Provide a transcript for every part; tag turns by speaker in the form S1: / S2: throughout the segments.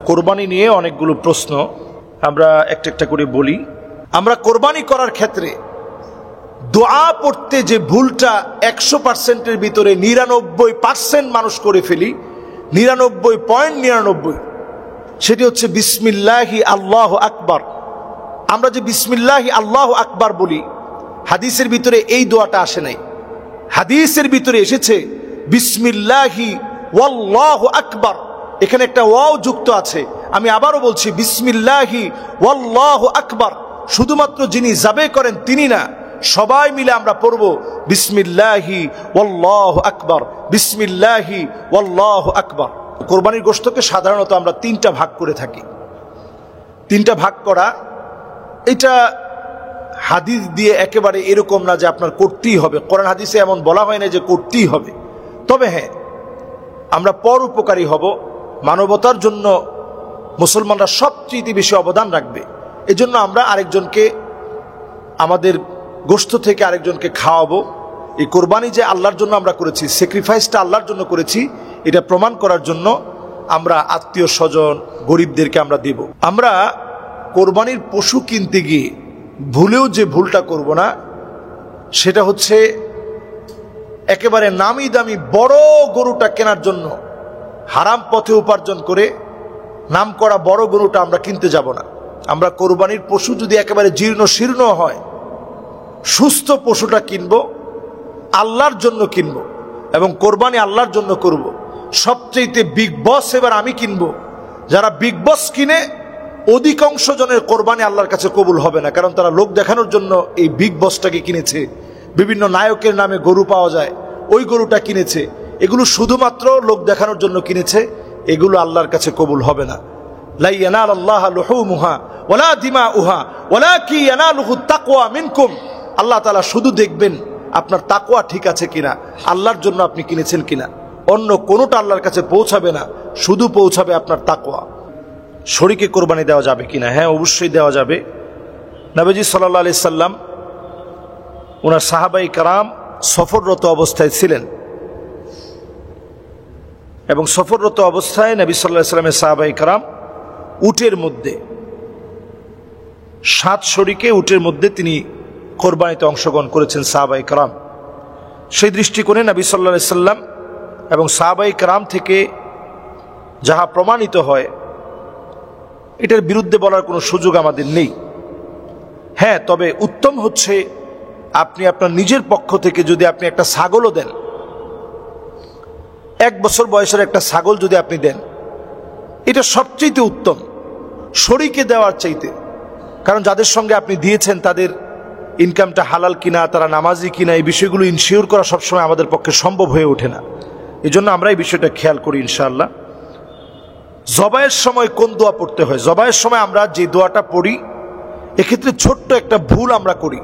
S1: কোরবানি নিয়ে অনেকগুলো প্রশ্ন, আমরা একটা একটা করে বলি। আমরা কোরবানি করার ক্ষেত্রে দোয়া পড়তে যে ভুলটা 100%-এর ভিতরে 99% মানুষ করে ফেলি, 99.99, সেটি হচ্ছে বিসমিল্লাহি আল্লাহু আকবার। আমরা যে বিসমিল্লাহি আল্লাহু আকবার বলি, হাদিসের ভিতরে এই দোয়াটা আসে নাই। হাদিসের ভিতরে এসেছে বিসমিল্লাহি ওয়াল্লাহু আকবার, এখানে একটা ওয়াও যুক্ত আছে। আমি আবারও বলছি বিসমিল্লাহি ওয়াল্লাহু আকবার। শুধুমাত্র যিনি যাবে করেন তিনি না, সবাই মিলে আমরা পড়ব বিসমিল্লাহি ওয়াল্লাহু আকবার, বিসমিল্লাহি ওয়াল্লাহু আকবার। কোরবানির গোশতকে সাধারণত আমরা 3টা ভাগ করে থাকি। 3টা ভাগ করা, এটা হাদিস দিয়ে একেবারে এরকম না যে আপনার করতেই হবে। কোরআন হাদিসে এমন বলা হয় না যে করতেই হবে। তবে হ্যাঁ, আমরা পর উপকারী হব, মানবতার জন্য মুসলমানরা সবচেয়ে বেশি অবদান রাখবে। এজন্য আমরা আরেকজনকে, আমাদের গোশত থেকে আরেকজনকে খাওয়াবো। এই কোরবানি যে আল্লাহর জন্য আমরা করেছি, স্যাক্রিফাইসটা আল্লাহর জন্য করেছি, এটা প্রমাণ করার জন্য আমরা আত্মীয় স্বজন, গরিবদেরকে আমরা দেব। আমরা কোরবানির পশু কিনতে গিয়ে ভুলেও যে ভুলটা করব না, সেটা হচ্ছে একেবারে নামি দামি বড় গরুটা কেনার জন্য হারাম পথে উপার্জন করে নাম করা বড় গরুটা আমরা কিনতে যাব না। আমরা কোরবানির পশু যদি একেবারে জীর্ণ শীর্ণ হয়, সুস্থ পশুটা কিনবো, আল্লাহর জন্য কিনবো এবং কোরবানি আল্লাহর জন্য করব। সবচেয়ে বিগ বস এবার আমি কিনবো। যারা বিগ বস কিনে, অধিকাংশ জনের কোরবানি আল্লাহর কাছে কবুল হবে না, কারণ তারা লোক দেখানোর জন্য এই বিগ বসটাকে কিনেছে। বিভিন্ন নায়কের নামে গরু পাওয়া যায়, ওই গরুটা কিনেছে। এগুলো শুধুমাত্র লোক দেখানোর জন্য কিনেছে, এগুলো আল্লাহর কাছে কবুল হবে না। লা ইয়ানালাল্লাহু লুহুমুহা ওয়ালা দিমাউহা ওয়ালাকি ইয়ানালুহু তাকওয়া মিনকুম। আল্লাহ তাআলা শুধু দেখবেন আপনার তাকওয়া ঠিক আছে কিনা, আল্লাহর জন্য আপনি কিনেছেন কিনা। অন্য কোনোটা আল্লাহর কাছে পৌঁছাবে না, শুধু পৌঁছাবে আপনার তাকওয়া। শরীকে কোরবানি দেওয়া যাবে কিনা? হ্যাঁ, অবশ্যই দেওয়া যাবে। নবীজি সাল্লাল্লাহু আলাইহি সাল্লাম ওনার সাহাবায়ে কেরাম সফররত অবস্থায় ছিলেন এবং সফররত অবস্থায় নবী সাল্লাল্লাহু আলাইহি সাল্লামের সাহাবায়ে কেরাম উটের মধ্যে 7 শরীকে উটের মধ্যে তিনি কোরবানিতে অংশগ্রহণ করেছেন সাহাবায়ে কেরাম। সেই দৃষ্টিকোণে নবী সাল্লাল্লাহু আলাইহি সাল্লাম এবং সাহাবায়ে কেরাম থেকে যাহা প্রমাণিত হয়, এটার বিরুদ্ধে বলার কোনো সুযোগ আমাদের নেই। হ্যাঁ, তবে উত্তম হচ্ছে আপনি আপনার নিজের পক্ষ থেকে যদি আপনি একটা ছাগলও দেন, 1 বছর বয়সের একটা ছাগল যদি আপনি দেন, এটা সবচেয়ে উত্তম শরীকে দেওয়ার চাইতে। কারণ যাদের সঙ্গে আপনি দিয়েছেন তাদের ইনকামটা হালাল কিনা, তারা নামাজি কিনা, এই বিষয়গুলো ইনশিওর করা সবসময় আমাদের পক্ষে সম্ভব হয়ে ওঠে না। এই জন্য আমরা এই বিষয়টা খেয়াল করি ইনশাআল্লাহ। জবাইয়ের সময় কোন দোয়া পড়তে হয়? জবাইয়ের সময় আমরা যে দোয়াটা পড়ি, এক্ষেত্রে ছোট্ট একটা ভুল আমরা করি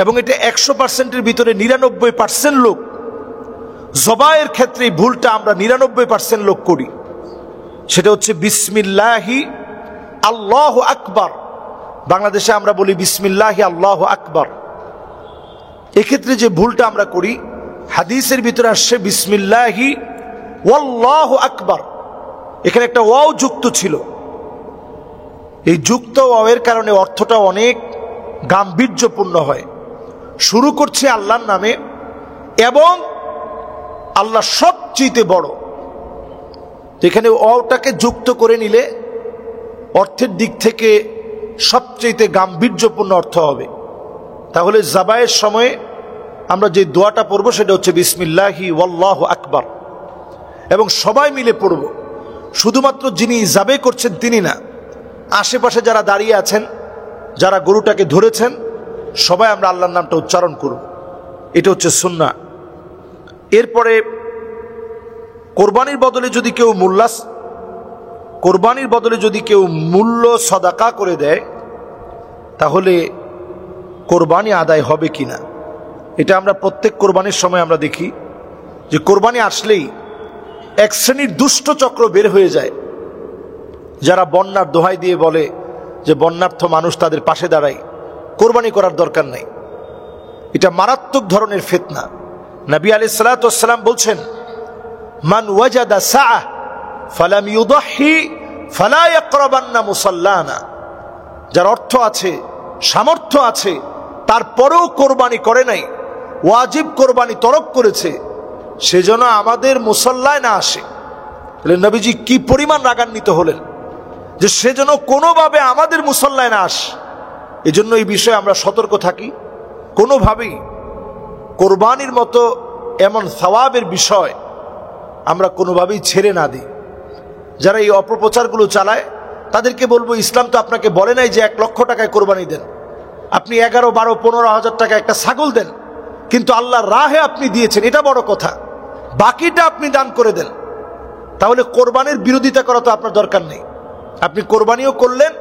S1: এবং এটা 100%-এর ভিতরে 99% লোক জবাইয়ের ক্ষেত্রে এই ভুলটা আমরা 99% লোক করি। সেটা হচ্ছে বিসমিল্লাহি আল্লাহু আকবার। বাংলাদেশে আমরা বলি বিসমিল্লাহি আল্লাহু আকবার। এক্ষেত্রে যে ভুলটা আমরা করি, হাদিসের ভিতরে আসছে বিসমিল্লাহি ওয়াল্লাহু আকবার। এখানে একটা ওয়াও যুক্ত ছিল। এই যুক্ত ওয়াওয়ের কারণে অর্থটা অনেক গাম্ভীর্যপূর্ণ হয়। শুরু করছে আল্লাহর নামে এবং আল্লাহ সবচেয়ে বড়। এখানে ওয়াওটাকে যুক্ত করে নিলে অর্থের দিক থেকে সবচেয়ে গাম্ভীর্যপূর্ণ অর্থ হবে। তাহলে জাবায়ের সময় আমরা যে দোয়াটা পড়ব সেটা হচ্ছে বিসমিল্লাহি ওয়াল্লাহু আকবার এবং সবাই মিলে পড়ব। শুধুমাত্র যিনি জাবে করছেন তিনি না, আশেপাশে যারা দাঁড়িয়ে আছেন, যারা গরুটাকে ধরেছেন, সবাই আমরা আল্লাহর নামটা উচ্চারণ করব। এটা হচ্ছে সুন্নাহ। এরপরে কোরবানির বদলে যদি কেউ মূল্য সাদাকা করে দেয়, তাহলে কোরবানি আদায় হবে কিনা। এটা আমরা প্রত্যেক কোরবানির সময় আমরা দেখি যে কোরবানি আসলেই এক শ্রেণীর দুষ্ট চক্র বের হয়ে যায়, যারা বন্যার দোহাই দিয়ে বলে যে বন্যার্থ মানুষ তাদের পাশে দাঁড়ায়, কোরবানি করার দরকার নাই। এটা মারাত্মক ধরনের ফিতনা। নবী আলাইহিস সালাতু ওয়াস সালাম বলছেন, মান ওয়াজাদা সাআহ ফালাম ইউদহি ফালা ইয়াকরাবান্না মুসাল্লানা, যার অর্থ আছে, সামর্থ্য আছে, তারপরেও কোরবানি করে নাই, ওয়াজিব কোরবানি তরক করেছে, সেজন্য আমাদের মুসল্লায় না আসে। তাহলে নবীজি কি পরিমাণ রাগান্বিত হলেন যে সেজন্য কোনোভাবে আমাদের মুসল্লায় না আসে। এজন্য এই বিষয়ে আমরা সতর্ক থাকি, কোনোভাবেই কোরবানির মতো এমন সওয়াবের বিষয় আমরা কোনোভাবেই ছেড়ে না দিই। যারা এই অপপ্রচারগুলো চালায় তাদেরকে বলবো, ইসলাম তো আপনাকে বলে নাই যে 1 লক্ষ টাকায় কোরবানি দেন, আপনি 11, 12, 15,000 টাকা একটা ছাগল দেন, কিন্তু আল্লাহর রাহে আপনি দিয়েছেন, এটা বড় কথা, বাকিটা আপনি দান করে দেন। তাহলে কোরবানির বিরোধিতা করা তো আপনার দরকার নেই, আপনি কোরবানিও করলেন,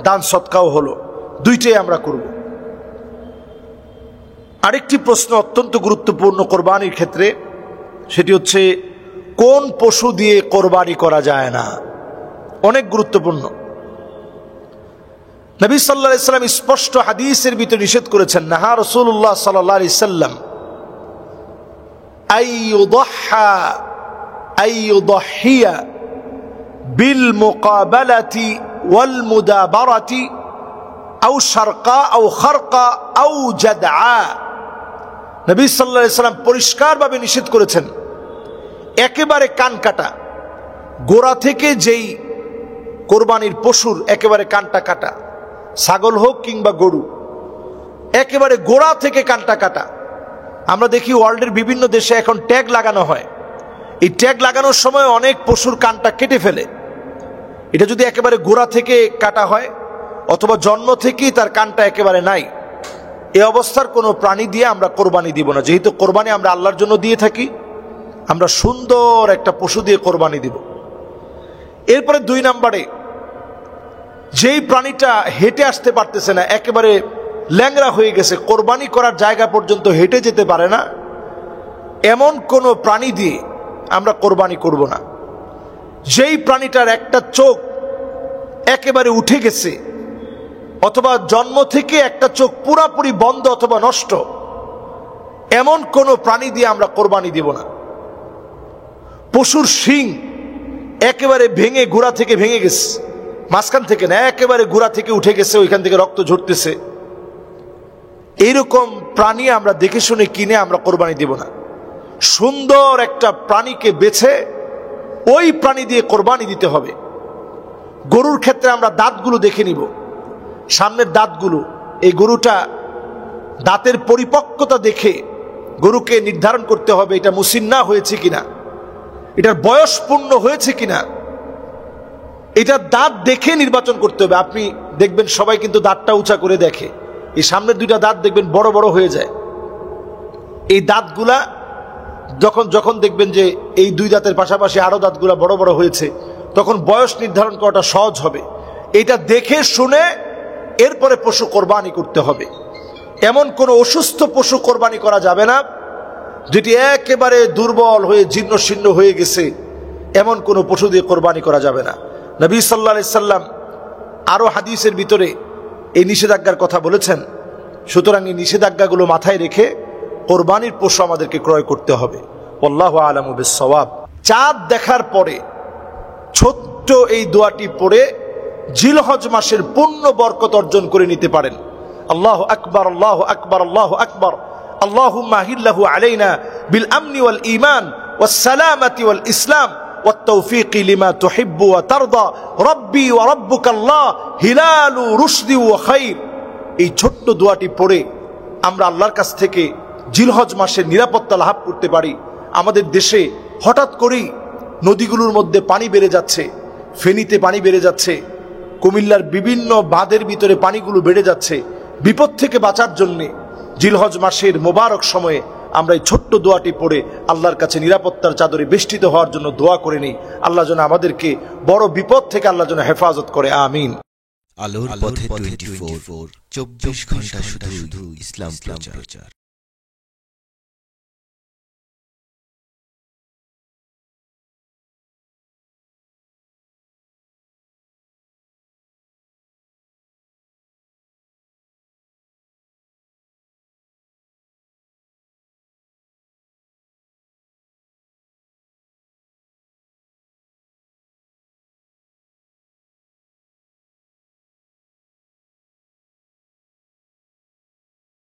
S1: দান সৎকাও হলো, দুইটাই আমরা করব। আরেকটি প্রশ্ন অত্যন্ত গুরুত্বপূর্ণ কোরবানির ক্ষেত্রে, সেটি হচ্ছে কোন পশু দিয়ে কোরবানি করা যায় না, অনেক গুরুত্বপূর্ণ। নবী সাল্লাল্লাহু আলাইহি সাল্লাম স্পষ্ট হাদিসের ভিতরে নিষেধ করেছেন, নাহা রাসূলুল্লাহ সাল্লাল্লাহু আলাইহি সাল্লাম আইয়ুদহিয়া বিল মুকাবালাতি ওয়াল মুদাবারাতি আও শারকা আও খারকা আও জাদআ। নবী সাল্লাল্লাহু আলাইহি সাল্লাম পরিষ্কারভাবে নিষেধ করেছেন একেবারে কান কাটা, গোড়া থেকে যেই কোরবানির পশুর একেবারে কানটা কাটা, ছাগল হোক কিংবা গরু, একেবারে গোড়া থেকে কানটা কাটা। আমরা দেখি ওয়ার্ল্ডের বিভিন্ন দেশে এখন ট্যাগ লাগানো হয়, এই ট্যাগ লাগানোর সময় অনেক পশুর কানটা কেটে ফেলে। এটা যদি একেবারে গোড়া থেকে কাটা হয় অথবা জন্ম থেকেই তার কানটা একেবারে নাই, এই অবস্থার কোনো প্রাণী দিয়ে আমরা কোরবানি দিব না। যেহেতু কোরবানি আমরা আল্লাহর জন্য দিয়ে থাকি, আমরা সুন্দর একটা পশু দিয়ে কোরবানি দিব। এরপরে 2 নম্বরে, যেই প্রাণীটা হেঁটে আসতে পারতেছে না, একেবারে ল্যাংড়া হয়ে গেছে, কোরবানি করার জায়গা পর্যন্ত হেঁটে যেতে পারে না, এমন কোনো প্রাণী দিয়ে আমরা কোরবানি করব না। যেই প্রাণীটার একটা চোখ একেবারে উঠে গেছে অথবা জন্ম থেকে একটা চোখ পুরাপুরি বন্ধ অথবা নষ্ট, এমন কোনো প্রাণী দিয়ে আমরা কোরবানি দিব না। পশুর শিং একেবারে ভেঙে, গোড়া থেকে ভেঙে গেছে, মাঝখান থেকে না, একেবারে গোড়া থেকে উঠে গেছে, ওইখান থেকে রক্ত ঝরতেছে, এইরকম প্রাণী আমরা দেখে শুনে কিনে আমরা কোরবানি দিব না। সুন্দর একটা প্রাণীকে বেছে ওই প্রাণী দিয়ে কোরবানি দিতে হবে। গরুর ক্ষেত্রে আমরা দাঁতগুলো দেখে নিব, সামনের দাঁতগুলো, এই গরুটা দাঁতের পরিপক্কতা দেখে গরুকে নির্ধারণ করতে হবে এটা মুসিন্না হয়েছে কিনা, এটার বয়স পূর্ণ হয়েছে কিনা, এটা দাঁত দেখে নির্বাচন করতে হবে। আপনি দেখবেন সবাই কিন্তু দাঁতটা উঁচা করে দেখে, এই সামনের 2টা দাঁত দেখবেন বড় বড় হয়ে যায়। এই দাঁতগুলা যখন দেখবেন যে এই 2 দাঁতের পাশাপাশি আরো দাঁতগুলা বড় বড় হয়েছে, তখন বয়স নির্ধারণ করাটা সহজ হবে। এটা দেখে শুনে এরপরে পশু কোরবানি করতে হবে। এমন কোনো অসুস্থ পশু কোরবানি করা যাবে না যেটি একেবারে দুর্বল হয়ে জীর্ণ শীর্ণ হয়ে গেছে, এমন কোনো পশু দিয়ে কোরবানি করা যাবে না। নবী সাল্লাল্লাহু আলাইহি সাল্লাম আরো হাদিসের ভিতরে এই নিষেধাজ্ঞার কথা বলেছেন। সুতরাং এই নিষেধাজ্ঞাগুলো মাথায় রেখে কোরবানির পশু আমাদেরকে ক্রয় করতে হবে। আল্লাহু আ'লামু বিস-সাওয়াব। চাঁদ দেখার পরে ছোট্ট এই দোয়াটি পড়ে জিলহজ মাসের পূর্ণ বরকত অর্জন করে নিতে পারেন। আল্লাহু আকবার, আল্লাহু আকবার, আল্লাহু আকবার, আল্লাহুম্মা আহিল্লাহু আলাইনা বিল আমনি ওয়াল ঈমান ওয়াস সালামাতি ওয়াল ইসলাম ওয়াত তাওফীকি লিমা তুহিব্বু ওয়া তারদা রাব্বি ওয়া রাব্বুকাল্লাহ হিলালু রুশদি ওয়া খাইর। এই ছোট্ট দোয়াটি পড়ে আমরা আল্লাহর কাছ থেকে জিলহজ মাসের নিরাপত্তা লাভ করতে পারি। আমাদের দেশে হঠাৎ করেই নদীগুলোর মধ্যে পানি বেড়ে যাচ্ছে, ফেনীতে পানি বেড়ে যাচ্ছে, কুমিল্লার বিভিন্ন বাঁধের ভিতরে পানিগুলো বেড়ে যাচ্ছে। বিপদ থেকে বাঁচার জন্যে জিলহজ মাসের মোবারক সময়ে আমরা এই ছোট্ট দোয়াটি পড়ে আল্লাহর কাছে নিরাপত্তার চাদরে বেষ্টিত হওয়ার জন্য দোয়া করে নিই। আল্লাহ যেন আমাদেরকে বড় বিপদ থেকে আল্লাহ যেন হেফাজত করে, আমিন।
S2: আলোর পথে 24 24 ঘন্টা শুধু ইসলাম প্রচার।